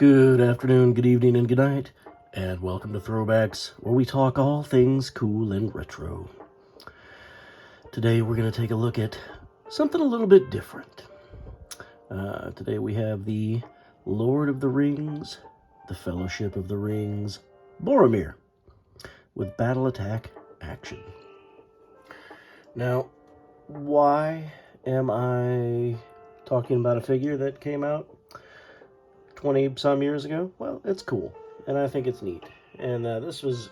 Good afternoon, good evening, and good night, and welcome to Throwbacks, where we talk all things cool and retro. Today we're going to take a look at something a little bit different. Today we have the Lord of the Rings, the Fellowship of the Rings, Boromir, with battle attack action. Now, why am I talking about a figure that came out 20 some years ago? Well, it's cool, and I think it's neat. And this was,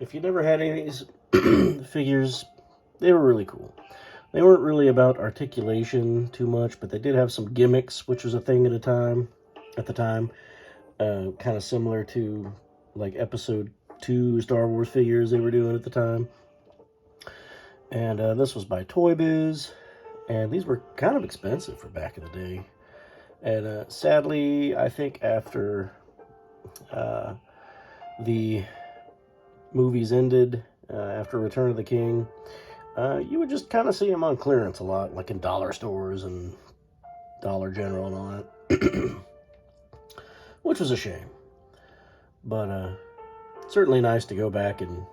if you never had any of these figures, they were really cool. They weren't really about articulation too much, but they did have some gimmicks, which was a thing at the time, kind of similar to like Episode 2 Star Wars figures they were doing at the time. And this was by Toy Biz, and these were kind of expensive for back in the day. And sadly, I think after the movies ended, after Return of the King, you would just kind of see them on clearance a lot, like in dollar stores and Dollar General and all that, which was a shame. But certainly nice to go back and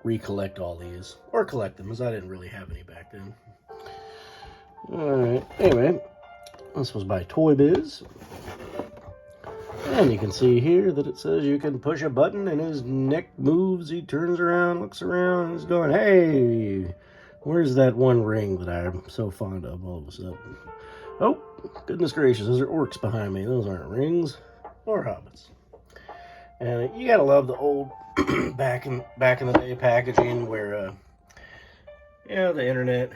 recollect all these, or collect them, as I didn't really have any back then. Alright, anyway, this was by Toy Biz. And you can see here that it says you can push a button and his neck moves, he turns around, looks around, and he's going, hey, where's that one ring that I'm so fond of all of a sudden? Oh, goodness gracious, those are orcs behind me. Those aren't rings or hobbits. And you gotta love the old back in the day packaging where, the internet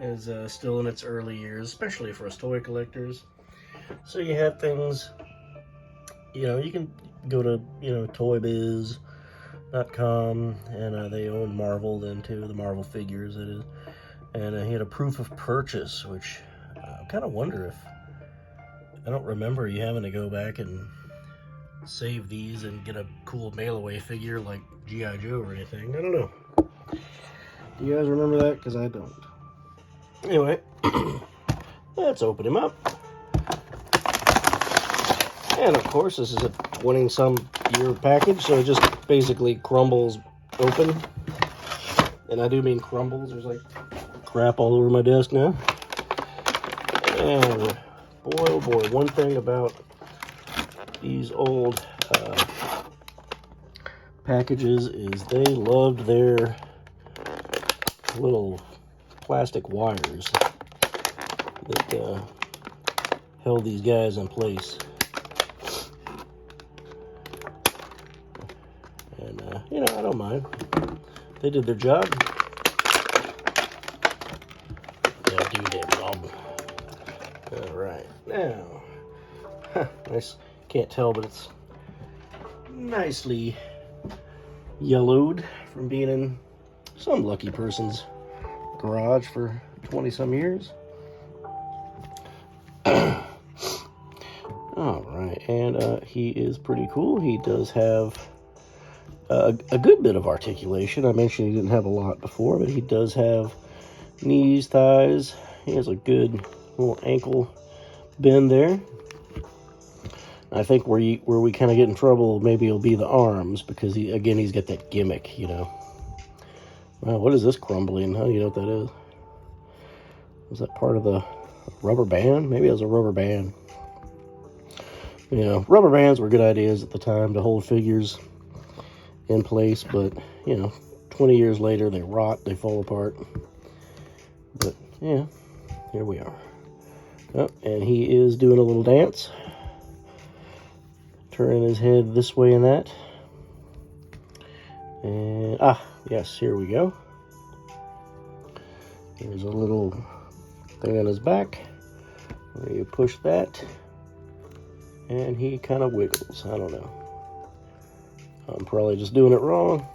is still in its early years, especially for us toy collectors. So you have things, you can go to, toybiz.com, and they own Marvel then too, the Marvel figures, that is. And he had a proof of purchase, which I kind of wonder if, I don't remember you having to go back and save these and get a cool mail-away figure like G.I. Joe or anything. I don't know. Do you guys remember that? Because I don't. Anyway, let's open him up. And of course, this is a 20-some-year package, so it just basically crumbles open. And I do mean crumbles. There's like crap all over my desk now. And boy, oh boy, one thing about these old packages is they loved their little plastic wires that held these guys in place. And, I don't mind. They did their job. They'll do their job. Alright, now, nice. Can't tell, but it's nicely yellowed from being in some lucky person's garage for 20-some years. Alright, and he is pretty cool. He does have a good bit of articulation. I mentioned he didn't have a lot before, but he does have knees, thighs. He has a good little ankle bend there. I think where we kind of get in trouble, maybe it'll be the arms, because he's got that gimmick, Wow, what is this crumbling? How do you know what that is? Was that part of the rubber band? Maybe it was a rubber band. Rubber bands were good ideas at the time to hold figures in place, but, 20 years later, they rot, they fall apart. But, yeah, here we are. Oh, and he is doing a little dance. Turning his head this way and that. And, yes, here we go. There's a little thing on his back where you push that, and he kind of wiggles. I don't know. I'm probably just doing it wrong,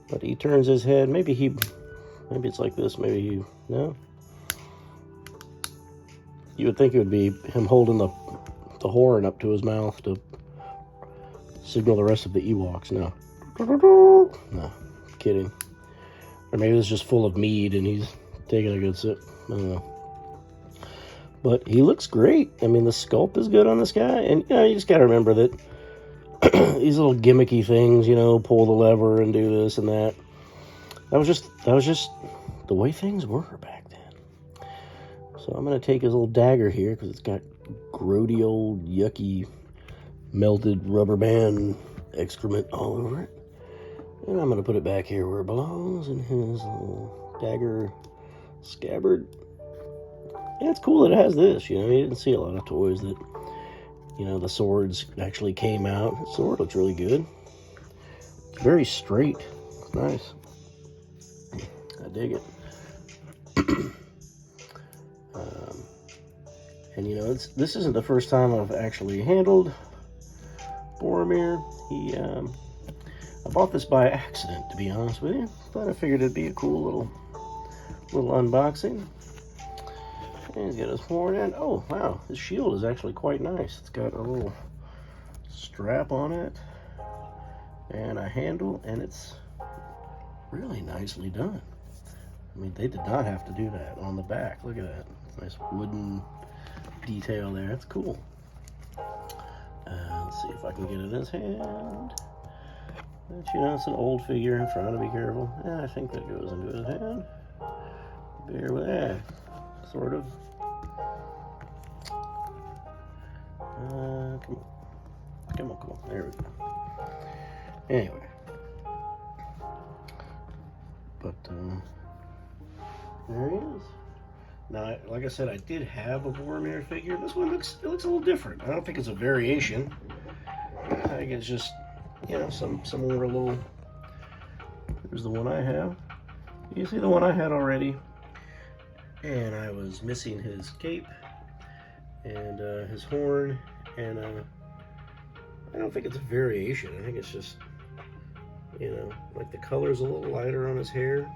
but he turns his head. Maybe it's like this. No? You would think it would be him holding the horn up to his mouth to signal the rest of the Ewoks. No, kidding. Or maybe it's just full of mead and he's taking a good sip. I don't know. But he looks great. I mean, the sculpt is good on this guy. And, you know, you just got to remember that these little gimmicky things, you know, pull the lever and do this and that. That was just the way things were back then. So I'm going to take his little dagger here because it's got grody old yucky melted rubber band excrement all over it. And I'm going to put it back here where it belongs in his little dagger scabbard. And it's cool that it has this, you know. You didn't see a lot of toys that, you know, the swords actually came out. The sword looks really good. It's very straight. It's nice. I dig it. And you know, this isn't the first time I've actually handled Boromir. I bought this by accident, to be honest with you. But I figured it'd be a cool little unboxing. And he's got his horn in. Oh wow, his shield is actually quite nice. It's got a little strap on it and a handle, and it's really nicely done. I mean, they did not have to do that on the back. Look at that. Nice wooden detail there. That's cool. Let's see if I can get it in his hand. But, you know, it's an old figure. I'm trying to be careful. Yeah, I think that goes into his hand. Bear with that. Sort of. Come on. Come on. There we go. Anyway. But, there he is. Now, like I said, I did have a Boromir figure. This one looks a little different. I don't think it's a variation. I think it's just, you know, some more little. Here's the one I have. You see the one I had already, and I was missing his cape and his horn, and I don't think it's a variation. I think it's just, you know, like the color's a little lighter on his hair.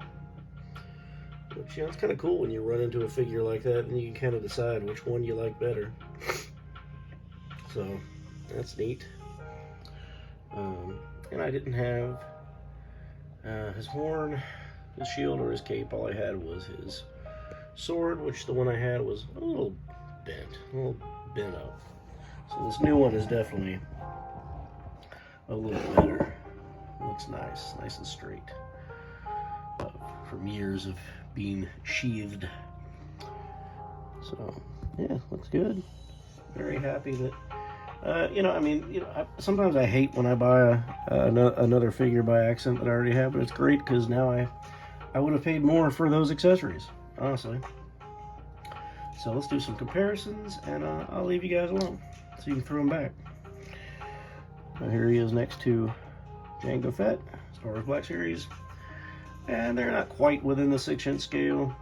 Which, you know, it's kind of cool when you run into a figure like that and you can kind of decide which one you like better. So, that's neat. And I didn't have his horn, his shield, or his cape. All I had was his sword, which the one I had was a little bent up. So this new one is definitely a little better. Looks nice and straight. From years of being sheathed. So, yeah, looks good. Very happy that, you know, I mean, you know, sometimes I hate when I buy another figure by accident that I already have, but it's great because now I would have paid more for those accessories, honestly. So let's do some comparisons, and I'll leave you guys alone so you can throw them back. Now here he is next to Jango Fett, Star Wars Black Series. And they're not quite within the 6-inch scale.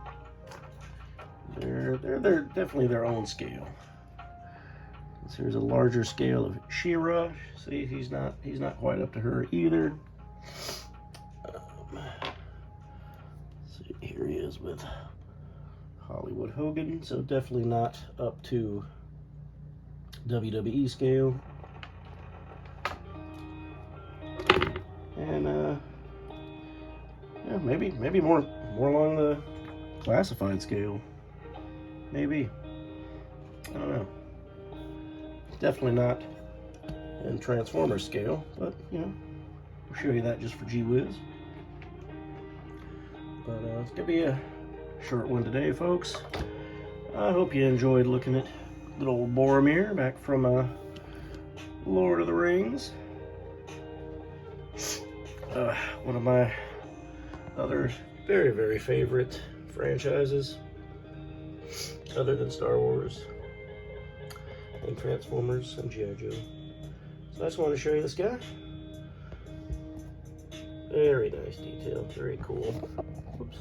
They're definitely their own scale. So here's a larger scale of She-Ra. See, he's not quite up to her either. See, here he is with Hollywood Hogan. So definitely not up to WWE scale. And yeah, maybe more along the classified scale. Maybe. I don't know. Definitely not in Transformer scale, but you know, we'll show you that just for gee whiz. But it's gonna be a short one today, folks. I hope you enjoyed looking at little old Boromir back from Lord of the Rings. One of my other very, very favorite franchises, other than Star Wars and Transformers and G.I. Joe. So I just wanted to show you this guy. Very nice detail, very cool. Whoops.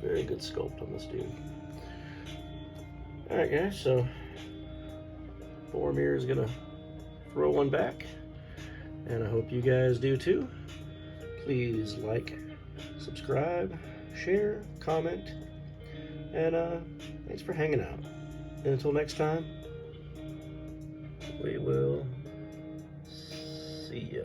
Very good sculpt on this dude. Alright guys, so Boromir is gonna throw one back, and I hope you guys do too. Please like, subscribe, share, comment, and thanks for hanging out. And until next time, we will see ya.